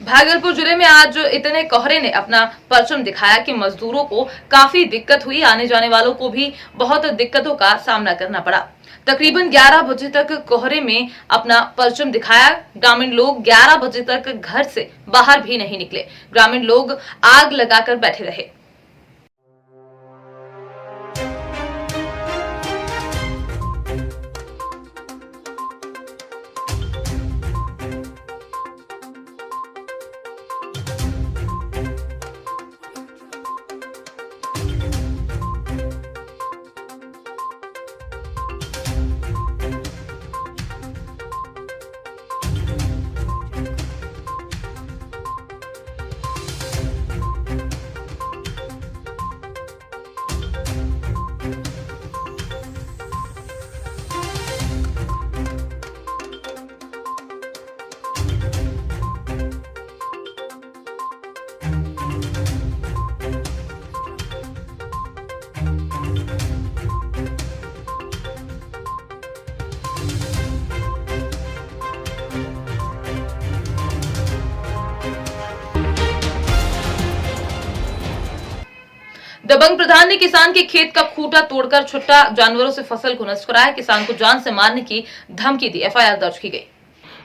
भागलपुर जिले में आज इतने कोहरे ने अपना परचम दिखाया कि मजदूरों को काफी दिक्कत हुई। आने जाने वालों को भी बहुत दिक्कतों का सामना करना पड़ा। तकरीबन 11 बजे तक कोहरे में अपना परचम दिखाया। ग्रामीण लोग 11 बजे तक घर से बाहर भी नहीं निकले। ग्रामीण लोग आग लगाकर बैठे रहे। दबंग प्रधान ने किसान के खेत का खूंटा तोड़कर छुट्टा जानवरों से फसल को नष्ट कराया। किसान को जान से मारने की धमकी दी। एफआईआर दर्ज की गई।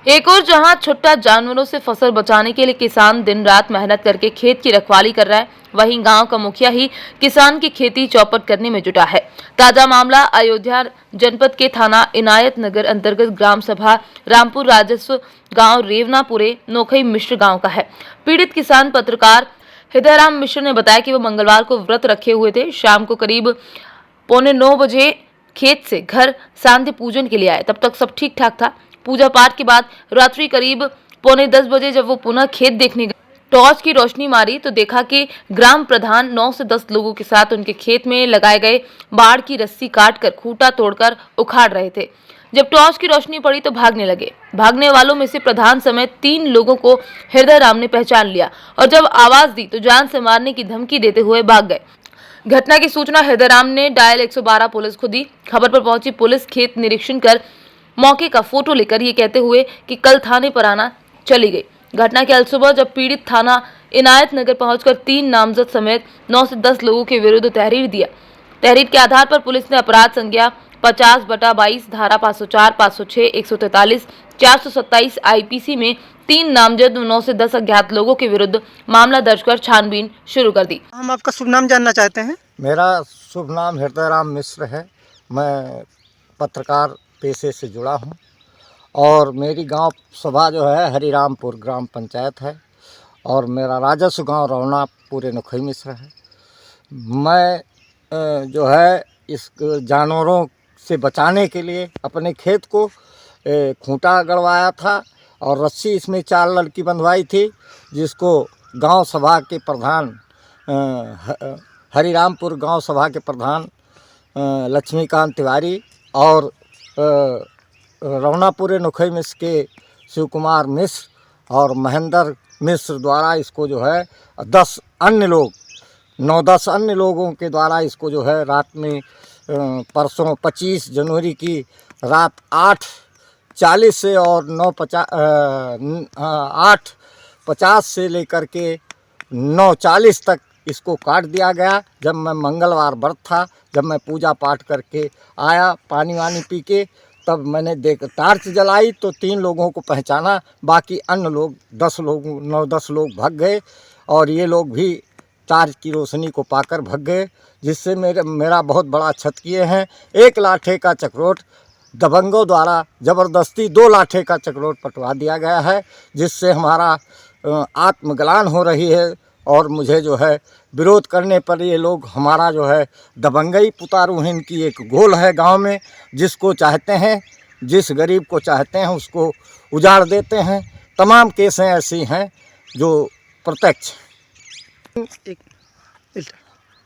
एक और जहां छुट्टा जानवरों से फसल बचाने के लिए किसान दिन रात मेहनत करके खेत की रखवाली कर रहा है, वहीं गांव का मुखिया ही किसान की खेती चौपट करने में जुटा है। ताजा मामला अयोध्या जनपद के थाना इनायत नगर अंतर्गत ग्राम सभा रामपुर राजस्व गांव रेवनापुरे नोखई मिश्र गांव का है। पीड़ित किसान पत्रकार हृदयराम मिश्र ने बताया कि वो मंगलवार को व्रत रखे हुए थे। शाम को करीब 8:45 बजे खेत से घर सांध्य पूजन के लिए आए। तब तक सब ठीक ठाक था। पूजा पाठ के बाद रात्रि करीब 9:45 बजे जब वो पुनः खेत देखने गए, टॉर्च की रोशनी मारी तो देखा कि ग्राम प्रधान 9 से 10 लोगों के साथ उनके खेत में लगाए गए बाड़ की रस्सी काटकर खूंटा तोड़कर उखाड़ रहे थे। जब टॉर्च की रोशनी पड़ी तो भागने लगे। भागने वालों में से प्रधान समेत 3 लोगों को हृदयराम ने पहचान लिया और जब आवाज दी तो जान से मारने की धमकी देते हुए भाग गए। घटना की सूचना हृदयराम ने डायल 112 पुलिस को दी। खबर पर पहुंची पुलिस खेत निरीक्षण कर मौके का फोटो लेकर ये कहते हुए कि कल थाने पर आना चली गई। घटना के अल सुबह जब पीड़ित थाना इनायत नगर पहुंचकर 3 नामजद समेत 9 से 10 लोगों के विरुद्ध तहरीर दिया। तहरीर के आधार पर पुलिस ने अपराध संज्ञा 50/22 धारा 504, 506, 143, 427 आईपीसी में 3 नामजद 9 से 10 अज्ञात लोगों के विरुद्ध मामला दर्ज कर छानबीन शुरू कर दी। हम आपका शुभ नाम जानना चाहते हैं। मेरा शुभ नाम हृदयराम मिश्र है। मैं पत्रकार पेशे से जुड़ा हूँ और मेरी गांव सभा जो है हरिरामपुर ग्राम पंचायत है और मेरा राजस्व गांव रेवनापुरे नोखई मिश्र है। मैं जो है इस जानवरों से बचाने के लिए अपने खेत को खूंटा गड़वाया था और रस्सी इसमें 4 लड़की बंधवाई थी, जिसको गांव सभा के प्रधान हरिरामपुर गांव सभा के प्रधान लक्ष्मीकांत तिवारी और रेवनापुरे नोखई मिश्र के शिव कुमार मिश्र और महेंद्र मिश्र द्वारा इसको जो है 10 अन्य लोग 9-10 अन्य लोगों के द्वारा इसको जो है रात में परसों 25 जनवरी की रात 8:40 से और 8:50 से लेकर के 9:40 तक इसको काट दिया गया। जब मैं मंगलवार व्रत था, जब मैं पूजा पाठ करके आया पानी वानी पी के, तब मैंने टार्च जलाई तो 3 लोगों को पहचाना। बाकी अन्य लोग 9-10 लोग भाग गए और ये लोग भी टार्च की रोशनी को पाकर भाग गए, जिससे मेरा बहुत बड़ा क्षत किए हैं। 1 लाठे का चक्रोट दबंगों द्वारा ज़बरदस्ती 2 लाठे का चक्रोट पटवा दिया गया है, जिससे हमारा आत्मग्लान हो रही है और मुझे जो है विरोध करने पर ये लोग हमारा जो है दबंगई पुतारूहीन की एक गोल है गांव में, जिसको चाहते हैं, जिस गरीब को चाहते हैं उसको उजाड़ देते हैं। तमाम केसें ऐसी हैं जो प्रत्यक्ष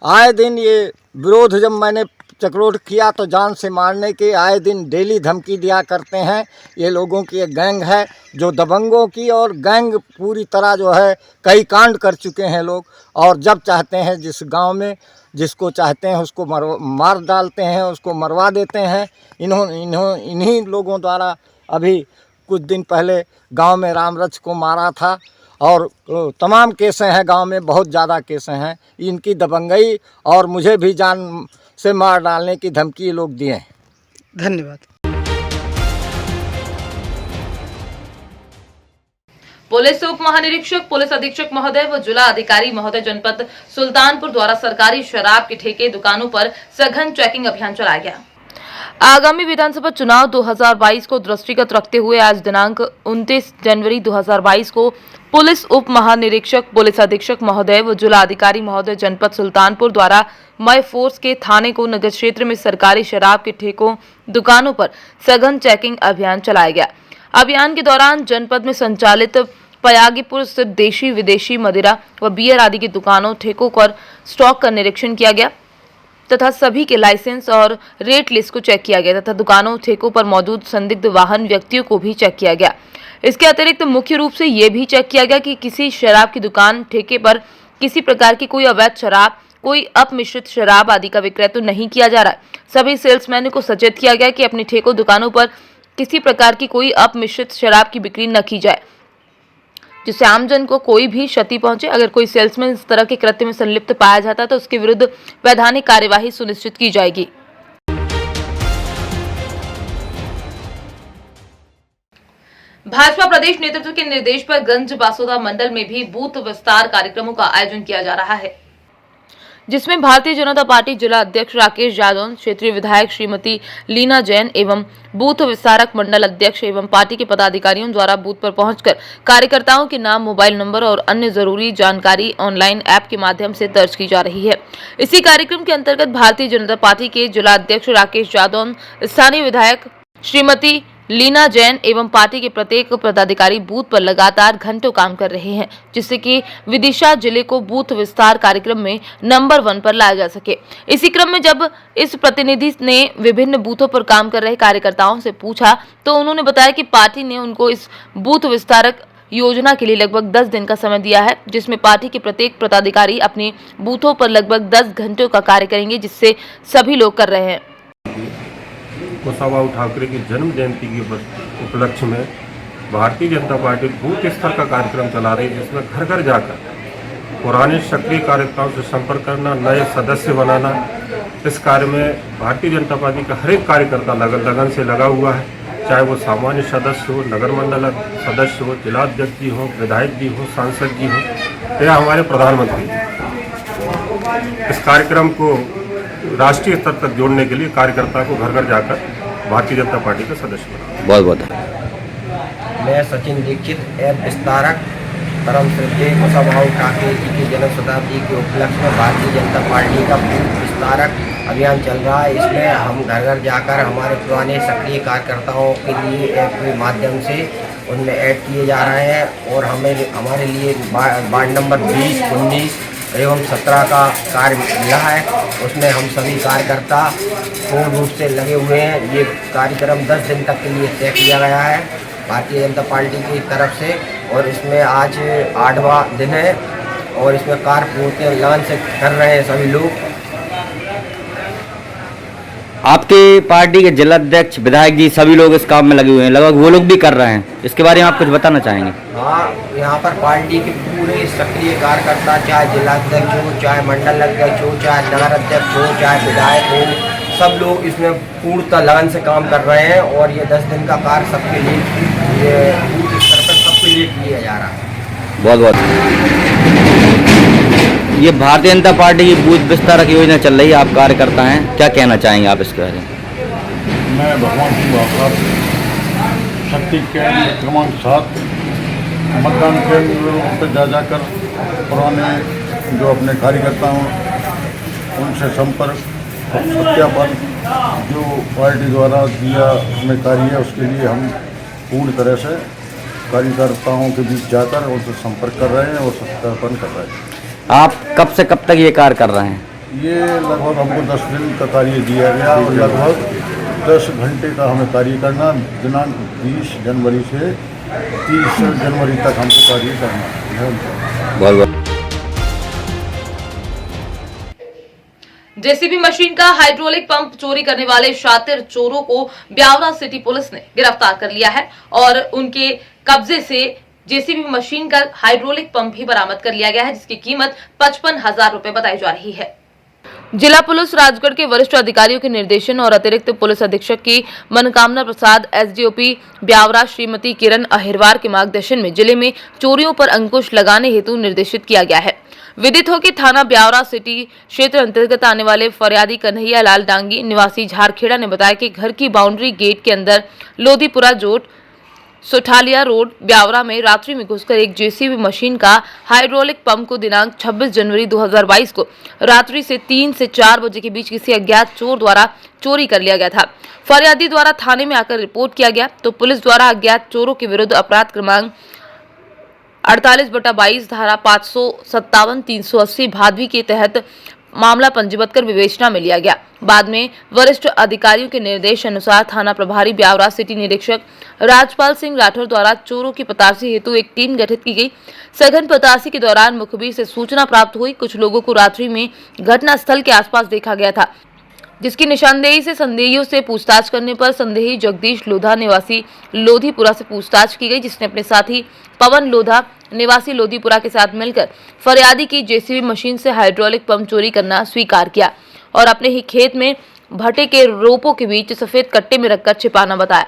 आए दिन ये विरोध, जब मैंने चक्रोट किया तो जान से मारने के आए दिन डेली धमकी दिया करते हैं। ये लोगों की एक गैंग है जो दबंगों की, और गैंग पूरी तरह जो है कई कांड कर चुके हैं लोग, और जब चाहते हैं जिस गांव में जिसको चाहते हैं उसको मार डालते हैं, उसको मरवा देते हैं। इन्हीं लोगों द्वारा अभी कुछ दिन पहले गांव में रामरच को मारा था और तमाम केसें हैं गांव में, बहुत ज़्यादा केसें हैं। इनकी दबंगई और मुझे भी जान से मार डालने की धमकी ये लोग दिए हैं। धन्यवाद। पुलिस उप महानिरीक्षक, पुलिस अधीक्षक महोदय व जिला अधिकारी महोदय जनपद सुल्तानपुर द्वारा सरकारी शराब के ठेके दुकानों पर सघन चेकिंग अभियान चलाया गया। आगामी विधानसभा चुनाव 2022 को दृष्टिगत रखते हुए आज दिनांक 29 जनवरी 2022 को पुलिस उप महानिरीक्षक, पुलिस अधीक्षक महोदय व जिला अधिकारी महोदय जनपद सुल्तानपुर द्वारा मय फोर्स के थाने को नगर क्षेत्र में सरकारी शराब के ठेकों दुकानों पर सघन चेकिंग अभियान चलाया गया। अभियान के दौरान जनपद में संचालित पयागीपुर स्थित देशी विदेशी मदिरा व बियर आदि की दुकानों ठेकों पर स्टॉक का निरीक्षण किया गया तथा सभी के लाइसेंस और रेट लिस्ट को चेक किया गया तथा दुकानों ठेकों पर मौजूद संदिग्ध वाहन व्यक्तियों को भी चेक किया गया। इसके अतिरिक्त मुख्य रूप से ये भी चेक किया गया कि किसी शराब की दुकान ठेके पर किसी प्रकार की कोई अवैध शराब, कोई अपमिश्रित शराब आदि का विक्रय तो नहीं किया जा रहा है। सभी सेल्समैन को सचेत किया गया कि अपनी ठेकों दुकानों पर किसी प्रकार की कोई अपमिश्रित शराब की बिक्री न की जाए, जिससे आमजन को कोई भी क्षति पहुंचे। अगर कोई सेल्समैन इस तरह के कृत्य में संलिप्त पाया जाता है तो उसके विरुद्ध वैधानिक कार्यवाही सुनिश्चित की जाएगी। भाजपा प्रदेश नेतृत्व के निर्देश पर गंज बासोदा मंडल में भी बूथ विस्तार कार्यक्रमों का आयोजन किया जा रहा है, जिसमें भारतीय जनता पार्टी जिला अध्यक्ष राकेश यादव, क्षेत्रीय विधायक श्रीमती लीना जैन एवं बूथ विस्तारक मंडल अध्यक्ष एवं पार्टी के पदाधिकारियों द्वारा बूथ पर पहुंचकर कार्यकर्ताओं के नाम, मोबाइल नंबर और अन्य जरूरी जानकारी ऑनलाइन ऐप के माध्यम से दर्ज की जा रही है। इसी कार्यक्रम के अंतर्गत भारतीय जनता पार्टी के जिला अध्यक्ष राकेश यादव, स्थानीय विधायक श्रीमती लीना जैन एवं पार्टी के प्रत्येक पदाधिकारी बूथ पर लगातार घंटों काम कर रहे हैं, जिससे कि विदिशा जिले को बूथ विस्तार कार्यक्रम में नंबर 1 पर लाया जा सके। इसी क्रम में जब इस प्रतिनिधि ने विभिन्न बूथों पर काम कर रहे कार्यकर्ताओं से पूछा तो उन्होंने बताया कि पार्टी ने उनको इस बूथ विस्तारक योजना के लिए लगभग 10 दिन का समय दिया है, जिसमें पार्टी के प्रत्येक पदाधिकारी अपने बूथों पर लगभग 10 घंटों का कार्य करेंगे, जिससे सभी लोग कर रहे हैं। कुशाभाऊ ठाकरे की जन्म जयंती के उपलक्ष्य में भारतीय जनता पार्टी बूथ स्तर का कार्यक्रम चला रही है, जिसमें घर घर जाकर पुराने सक्रिय कार्यकर्ताओं से संपर्क करना, नए सदस्य बनाना। इस कार्य में भारतीय जनता पार्टी का हर एक कार्यकर्ता लगन से लगा हुआ है, चाहे वो सामान्य सदस्य हो, नगर मंडल सदस्य हो, जिला अध्यक्ष जी हो, विधायक जी हो, सांसद जी हो या हमारे प्रधानमंत्री जी। इस कार्यक्रम को राष्ट्रीय स्तर तक जोड़ने के लिए कार्यकर्ता को घर घर जाकर भारतीय जनता पार्टी का सदस्य बना। बहुत बहुत मैं सचिन दीक्षित ऐप विस्तारक परम श्रद्धेय कुशाभाऊ ठाकरे जी की जन्म शताब्दी के उपलक्ष्य में भारतीय जनता पार्टी का बूथ विस्तारक अभियान चल रहा है। इसमें हम घर घर जाकर हमारे पुराने सक्रिय कार्यकर्ताओं के लिए ऐप के माध्यम से उनमें ऐड किए जा रहे हैं और हमारे लिए वार्ड नंबर 20, 19 एवं 17 का कार्य मिला है। उसमें हम सभी कार्यकर्ता पूर्ण रूप से लगे हुए हैं। ये कार्यक्रम 10 दिन तक के लिए तय किया गया है भारतीय जनता पार्टी की तरफ से और इसमें आज 8वां दिन है और इसमें कार्य पूर्ण लगन से कर रहे हैं सभी लोग। आपके पार्टी के जिला अध्यक्ष, विधायक जी सभी लोग इस काम में लगे हुए हैं, लगभग वो लोग भी कर रहे हैं। इसके बारे में आप कुछ बताना चाहेंगे? हाँ, यहाँ पर पार्टी के पूरे सक्रिय कार्यकर्ता, चाहे जिला अध्यक्ष हो, चाहे मंडल अध्यक्ष हो, चाहे नगर अध्यक्ष हो, चाहे विधायक हो, सब लोग इसमें पूर्णतः लगन से काम कर रहे हैं और ये 10 दिन का कार्य सबके लिए बूथ स्तर पर सबके लिए किया जा रहा है। बहुत बहुत ये भारतीय जनता पार्टी की बूथ विस्तारक योजना चल रही है, आप कार्यकर्ता हैं, क्या कहना चाहेंगे आप इसके बारे में? मैं भगवान सिंह भाकर शक्ति केंद्र क्रमांक 7 मतदान केंद्र पर जा जाकर पुराने जो अपने कार्यकर्ता हों उनसे संपर्क और सत्यापन जो पार्टी द्वारा दिया हमें कार्य है उसके लिए हम पूर्ण तरह से कार्यकर्ताओं के बीच जाकर उनसे संपर्क कर रहे हैं और सत्यापन कर रहे हैं। आप कब से कब तक ये कार्य कर रहे हैं? ये लगभग हमको 10 दिन का कार्य दिया गया और लगभग 10 घंटे का हमें कार्य करना। दिनांक 20 जनवरी से 30 जनवरी तक हमको कार्य करना है। बहुत बहुत जेसीबी मशीन का हाइड्रोलिक पंप चोरी करने वाले शातिर चोरों को ब्यावरा सिटी पुलिस ने गिरफ्तार कर लिया है और उनके कब्जे से जेसीबी मशीन का हाइड्रोलिक पंप भी बरामद कर लिया गया है, जिसकी कीमत 55,000 रुपए बताई जा रही है। जिला पुलिस राजगढ़ के वरिष्ठ अधिकारियों के निर्देशन और अतिरिक्त पुलिस अधीक्षक की मनकामना प्रसाद एसडीओपी ब्यावरा श्रीमती किरण अहिरवार के मार्गदर्शन में जिले में चोरियों पर अंकुश लगाने हेतु निर्देशित किया गया है। विदित हो कि थाना ब्यावरा सिटी क्षेत्र अंतर्गत आने वाले फरियादी कन्हैया लाल डांगी निवासी झारखेड़ा ने बताया कि घर की बाउंड्री गेट के अंदर लोधीपुरा जोट सोठालिया रोड ब्यावरा में रात्रि में घुसकर एक जेसीबी मशीन का हाइड्रोलिक पंप को दिनांक 26 जनवरी 2022 को रात्रि से 3 से 4 बजे के बीच किसी अज्ञात चोर द्वारा चोरी कर लिया गया था। फरियादी द्वारा थाने में आकर रिपोर्ट किया गया तो पुलिस द्वारा अज्ञात चोरों के विरुद्ध अपराध क्रमांक 48/22 धारा 557 380 भादवी के तहत मामला पंजीबद्ध कर विवेचना में लिया गया। बाद में वरिष्ठ अधिकारियों के निर्देश अनुसार थाना प्रभारी ब्यावरा सिटी निरीक्षक राजपाल सिंह राठौर द्वारा चोरों की पतासी हेतु एक टीम गठित की गई। सघन पतासी के दौरान मुखबिर से सूचना प्राप्त हुई। कुछ लोगों को रात्रि में घटनास्थल के आसपास देखा गया था, जिसकी निशानदेही से संदेहियों से पूछताछ करने पर संदेही जगदीश लोधा निवासी लोधीपुरा से पूछताछ की गई, जिसने अपने साथी पवन लोधा निवासी लोधीपुरा के साथ मिलकर फरियादी की जेसीबी मशीन से हाइड्रोलिक पंप चोरी करना स्वीकार किया और अपने ही खेत में भट्टे के रोपों के बीच सफेद कट्टे में रखकर छिपाना बताया।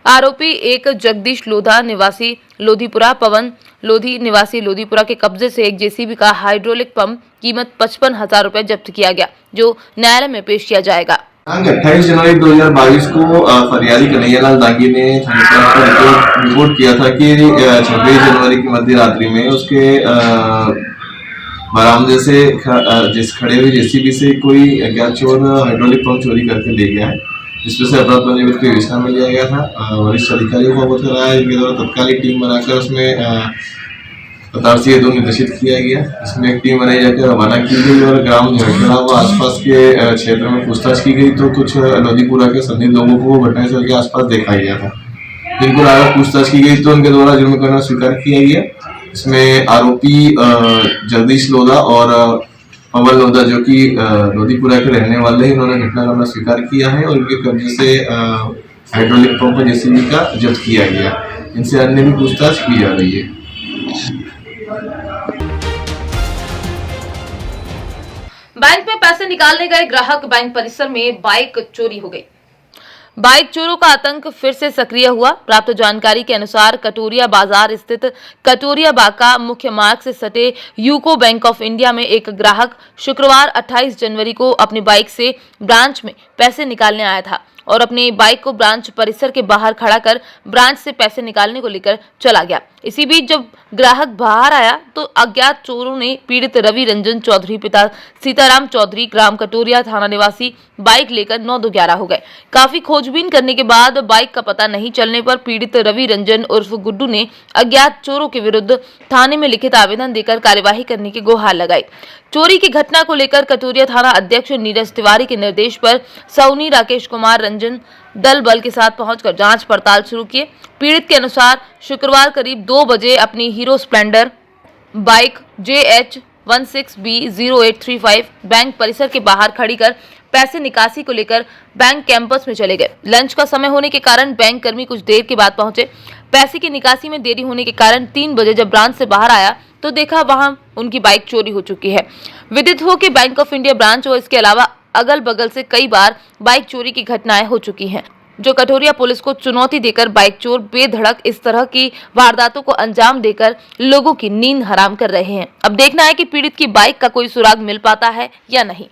आरोपी एक जगदीश लोधा निवासी लोधीपुरा, पवन लोधी निवासी लोधीपुरा के कब्जे से एक जेसीबी का हाइड्रोलिक पंप कीमत 55,000 रुपए जब्त किया गया, जो न्यायालय में पेश किया जाएगा। 28 जनवरी 2022 को फरियादी कन्हैयालाल दांगी ने रिपोर्ट किया था कि 26 जनवरी की मध्य रात्रि में उसके बरामदे से जिस खड़े हुए जेसीबी से कोई अज्ञात चोर हाइड्रोलिक पंप चोरी करके ले गया है, जिसमें से अपराध पंजीबद्ध की विवेचना में लिया गया था। वरिष्ठ अधिकारियों को अवगत कराया, इनके द्वारा तत्कालिक टीम बनाकर उसमें पतासी हेतु निर्देशित किया गया। इसमें एक टीम बनाई जाकर रवाना की गई और ग्राम झरखेड़ा व आसपास के क्षेत्र में पूछताछ की गई तो कुछ लोधीपुरा के संदिग्ध लोगों को घटनास्थल के आसपास देखा गया था, जिनको आगे पूछताछ की गई तो उनके द्वारा जुर्म करना स्वीकार किया गया। इसमें आरोपी जगदीश लोधा और पवन लोधा जो कि लोधीपुरा के रहने वाले हैं, उन्होंने घटना करना स्वीकार किया है और उनके कब्जे से हाइड्रोलिक पंप जेसीबी का जब्त किया गया। इनसे अन्य भी पूछताछ की जा रही है। बैंक में पैसे निकालने गए ग्राहक, बैंक परिसर में बाइक चोरी हो गई। बाइक चोरों का आतंक फिर से सक्रिय हुआ। प्राप्त जानकारी के अनुसार कटोरिया बाजार स्थित कटोरिया बागा मुख्य मार्ग से सटे यूको बैंक ऑफ इंडिया में एक ग्राहक शुक्रवार 28 जनवरी को अपनी बाइक से ब्रांच में पैसे निकालने आया था और अपनी बाइक को ब्रांच परिसर के बाहर खड़ा कर ब्रांच से पैसे निकालने को लेकर चला गया। इसी बीच जब ग्राहक बाहर आया तो अज्ञात चोरों ने पीड़ित रवि रंजन चौधरी पिता सीताराम चौधरी ग्राम कटोरिया थाना निवासी बाइक लेकर 9-2-11 हो गए। काफी खोजबीन करने के बाद बाइक का पता नहीं चलने पर पीड़ित रवि रंजन उर्फ गुड्डू ने अज्ञात चोरों के विरुद्ध थाने में लिखित आवेदन देकर कार्यवाही करने की गुहार लगाई। चोरी की घटना को लेकर कटोरिया थाना अध्यक्ष नीरज तिवारी के निर्देश पर सौनी राकेश कुमार रंजन दल बल के साथ पहुंचकर जांच पड़ताल शुरू किए। पीड़ित के अनुसार शुक्रवार करीब 2 बजे अपनी hero Splendor bike JH16B0835 bank परिसर के बाहर खड़ी कर पैसे निकासी को लेकर बैंक कैंपस में चले गए। लंच का समय होने के कारण बैंक कर्मी कुछ देर के बाद पहुंचे। पैसे की निकासी में देरी होने के कारण 3 बजे जब ब्रांच से बाहर आया तो देखा वहां उनकी बाइक चोरी हो चुकी है। विदित हो कि बैंक ऑफ इंडिया ब्रांच और इसके अलावा अगल बगल से कई बार बाइक चोरी की घटनाएं हो चुकी हैं, जो कटोरिया पुलिस को चुनौती देकर बाइक चोर बेधड़क इस तरह की वारदातों को अंजाम देकर लोगों की नींद हराम कर रहे हैं। अब देखना है कि पीड़ित की बाइक का कोई सुराग मिल पाता है या नहीं।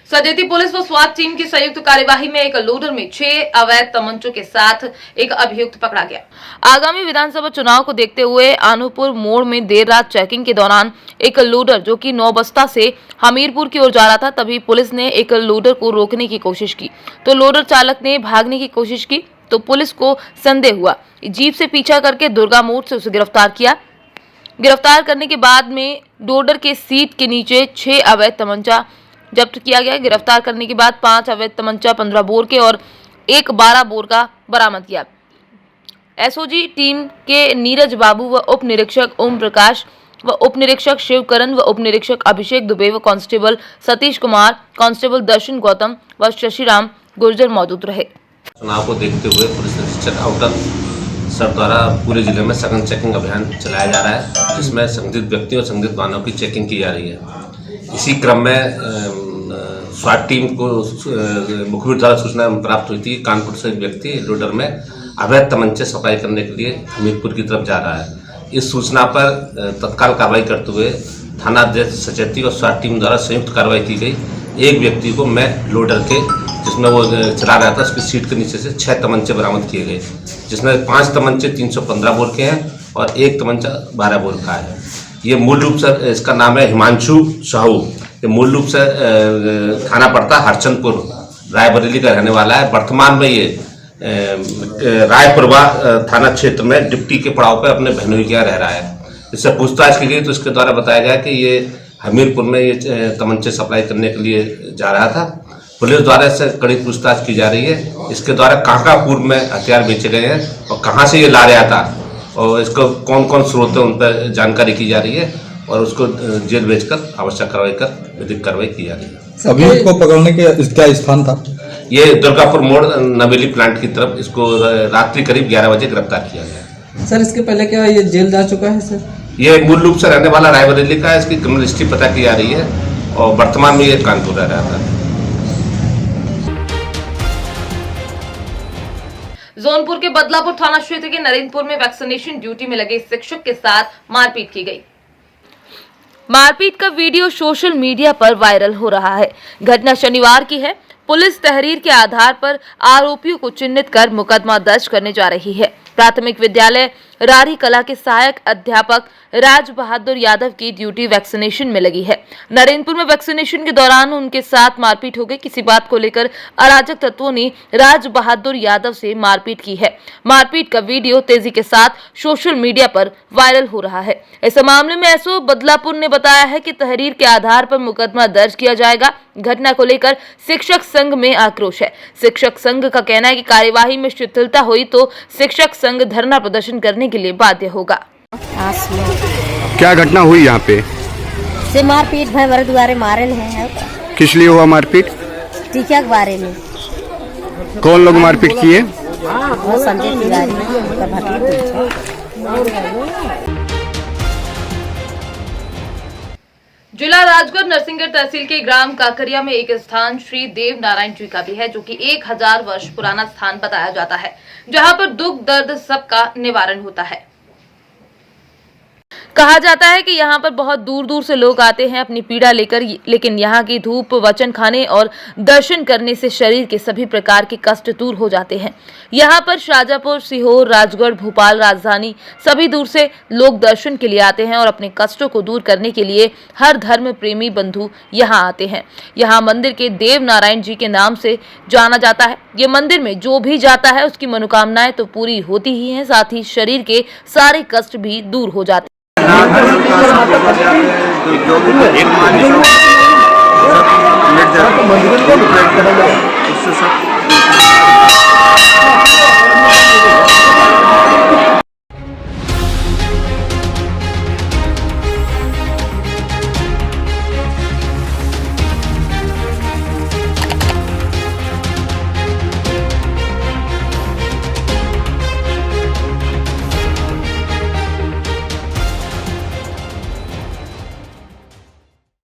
सजेती पुलिस व स्वात टीम की संयुक्त कार्यवाही में एक लोडर में 6 अवैध तमंचों के साथ एक अभियुक्त पकड़ा गया। आगामी विधानसभा चुनाव को देखते हुए आनूपुर मोड़ में देर रात चेकिंग के दौरान एक लोडर जो कि नौबस्ता से हमीरपुर की ओर जा रहा था, तभी पुलिस ने एक लोडर को रोकने की कोशिश की तो लोडर चालक ने भागने की कोशिश की तो पुलिस को संदेह हुआ, जीप से पीछा करके दुर्गा मोड़ से उसे गिरफ्तार किया। गिरफ्तार करने के बाद में लोडर के सीट के नीचे 6 अवैध तमंचा जब्त किया गया। गिरफ्तार करने के बाद 5 अवैध तमंचा 15 बोर के और एक 12 बोर का बरामद किया। एसओजी टीम के नीरज बाबू व उप निरीक्षक ओम प्रकाश व उप निरीक्षक शिवकरण व उप निरीक्षक अभिषेक दुबे व कांस्टेबल सतीश कुमार, कांस्टेबल दर्शन गौतम व शशिराम गुर्जर मौजूद रहे। चुनाव को देखते हुए पुलिस अधीक्षक आउटर सर द्वारा पूरे जिले में सघन चेकिंग अभियान चलाया जा रहा है, जिसमें संदिग्ध व्यक्तियों और संदिग्ध वाहनों की चेकिंग की जा रही है। इसी क्रम में स्वाट टीम को मुखबिर द्वारा सूचना प्राप्त हुई थी, कानपुर से एक व्यक्ति लोडर में अवैध तमंचे सप्लाई करने के लिए हमीरपुर की तरफ जा रहा है। इस सूचना पर तत्काल कार्रवाई करते हुए थाना अध्यक्ष सचेती और स्वाट टीम द्वारा संयुक्त कार्रवाई की गई। एक व्यक्ति को मैं लोडर के जिसमें वो चला रहा था उसकी सीट के नीचे से 6 तमंचे बरामद किए गए, जिसमें 5 तमंचे 315 बोर के हैं और 1 तमंचा 12 बोर का है। ये मूल रूप से इसका नाम है हिमांशु साहू। ये मूल रूप से थाना पड़ता हरचंदपुर रायबरेली का रहने वाला है। वर्तमान में ये रायपुरवा थाना क्षेत्र में डिप्टी के पड़ाव पर अपने बहनोई के यहाँ रह रहा है। इससे पूछताछ की गई तो इसके द्वारा बताया गया कि ये हमीरपुर में ये तमंचे सप्लाई करने के लिए जा रहा था। पुलिस द्वारा इससे कड़ी पूछताछ की जा रही है। इसके द्वारा कहाँ पूर्व में हथियार बेचे गए हैं और कहाँ से ये ला रहा था और इसको कौन कौन स्रोत है उन पर जानकारी की जा रही है और उसको जेल भेजकर आवश्यक कार्रवाई कर विधिक कार्रवाई की जा रही है। अभी इसको पकड़ने के क्या स्थान था? ये दुर्गापुर मोड़ नवेली प्लांट की तरफ इसको रात्रि करीब 11 बजे गिरफ्तार किया गया। सर इसके पहले क्या ये जेल जा चुका है सर? ये मूल रूप से रहने वाला रायबरेली का है। इसकी क्रिमिनल हिस्ट्री पता की जा रही है और वर्तमान में ये कानपुर रह रहा था। जौनपुर के बदलापुर थाना क्षेत्र के नरेंद्रपुर में वैक्सीनेशन ड्यूटी में लगे शिक्षक के साथ मारपीट की गई। मारपीट का वीडियो सोशल मीडिया पर वायरल हो रहा है। घटना शनिवार की है। पुलिस तहरीर के आधार पर आरोपियों को चिन्हित कर मुकदमा दर्ज करने जा रही है। प्राथमिक विद्यालय रारी कला के सहायक अध्यापक राज बहादुर यादव की ड्यूटी वैक्सीनेशन में लगी है। नरेंद्रपुर में वैक्सीनेशन के दौरान उनके साथ मारपीट हो गई। किसी बात को लेकर अराजक तत्वों ने राज बहादुर यादव से मारपीट की है। मारपीट का वीडियो तेजी के साथ सोशल मीडिया पर वायरल हो रहा है। इस मामले में एसओ बदलापुर ने बताया है कि तहरीर के आधार पर मुकदमा दर्ज किया जाएगा। घटना को लेकर शिक्षक संघ में आक्रोश है। शिक्षक संघ का कहना है कि कार्यवाही में शिथिलता हुई तो शिक्षक संघ धरना प्रदर्शन करने के लिए बाध्य होगा। क्या घटना हुई यहाँ पे? से मारपीट भाई मेरे द्वारे मारे हैं। किस लिए हुआ मारपीट? टीचर के बारे में। कौन लोग मारपीट किए? वो संजय तिवारी उनका भतीजा। जिला राजगढ़ नरसिंहगढ़ तहसील के ग्राम काकरिया में एक स्थान श्री देव नारायण जी का भी है, जो कि 1000 वर्ष पुराना स्थान बताया जाता है, जहां पर दुख दर्द सबका निवारण होता है। कहा जाता है कि यहाँ पर बहुत दूर दूर से लोग आते हैं अपनी पीड़ा लेकर, लेकिन यहाँ की धूप, वचन खाने और दर्शन करने से शरीर के सभी प्रकार के कष्ट दूर हो जाते हैं। यहाँ पर शाजापुर, सीहोर, राजगढ़, भोपाल, राजधानी सभी दूर से लोग दर्शन के लिए आते हैं और अपने कष्टों को दूर करने के लिए हर धर्म प्रेमी बंधु यहाँ आते हैं। यहाँ मंदिर के देव नारायण जी के नाम से जाना जाता है। ये मंदिर में जो भी जाता है उसकी मनोकामनाएं तो पूरी होती ही हैं, साथ ही शरीर के सारे कष्ट भी दूर हो जाते हैं। उससे सब